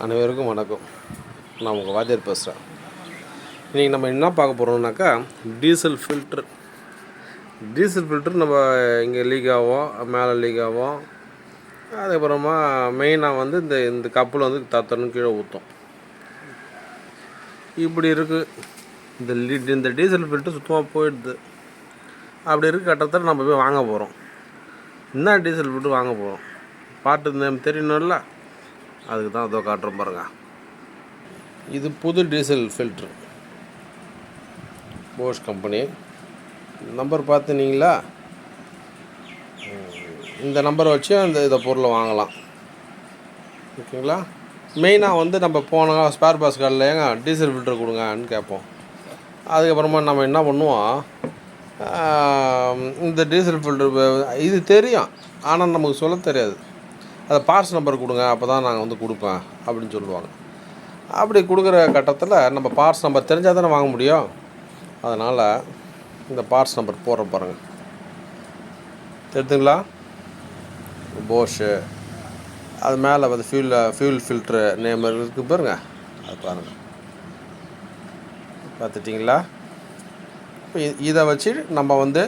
அனைவருக்கும் வணக்கம். நான் உங்கள் வாத்தியார் பேசுகிறேன். இன்றைக்கி நம்ம என்ன பார்க்க போகிறோம்னாக்கா டீசல் ஃபில்ட்ரு. நம்ம இங்கே லீக் ஆகும், மேலே லீக் ஆகும். அதுக்கப்புறமா மெயினாக வந்து இந்த கப்பில் வந்து தத்தன்னு கீழே ஊற்றும். இப்படி இருக்குது. இந்த டீசல் ஃபில்ட்ரு சுத்தமாக போயிடுது. அப்படி இருக்க கட்டத்தில் நம்ம போய் வாங்க போகிறோம். என்ன டீசல் ஃபில்ட்ரு வாங்க போகிறோம், பாட்டு நேம் தெரியணும்ல, அதுக்கு தான் அதோ காட்டுறோம் பாருங்க. இது புது diesel filter, Bosch company. Number பார்த்துனீங்களா? இந்த நம்பரை வச்சு இதை பொருளை வாங்கலாம். ஓகேங்களா? மெயினாக வந்து நம்ம போனால் ஸ்பேர் பாஸ் கார்டில் ஏங்க டீசல் ஃபில்ட்ரு கொடுங்கன்னு கேட்போம். அதுக்கப்புறமா நம்ம என்ன பண்ணுவோம், இந்த டீசல் ஃபில்ட்ரு இது தெரியும், ஆனால் நமக்கு சொல்ல தெரியாது. அதை பார்ட்ஸ் நம்பர் கொடுங்க, அப்போ தான் நாங்கள் வந்து கொடுப்பேன் அப்படின்னு சொல்லுவாங்க. அப்படி கொடுக்குற கட்டத்தில் நம்ம பார்ட்ஸ் நம்பர் தெரிஞ்சால் தானே வாங்க முடியும். அதனால் இந்த பார்ட்ஸ் நம்பர் போடுற பாருங்கள், தெரியுதுங்களா? போஷு, அது மேலே வந்து ஃபியூல் ஃபில்ட்ரு நேம் இருக்குது பாருங்க, அது பாருங்கள். பார்த்துட்டிங்களா? இப்போ இதை வச்சு நம்ம வந்து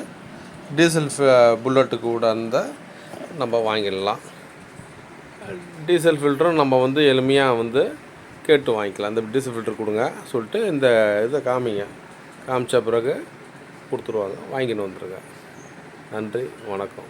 டீசல் புல்லட்டுக்கு கூட நம்ம வாங்கிடலாம். டீசல் ஃபில்டரும் நம்ம வந்து எளிமையாக வந்து கேட்டு வாங்கிக்கலாம். இந்த டீசல் ஃபில்டர் கொடுங்க சொல்லிட்டு இந்த இதை காமிச்ச பிறகு கொடுத்துருவாங்க, வாங்கின்னு வந்துடுங்க. நன்றி, வணக்கம்.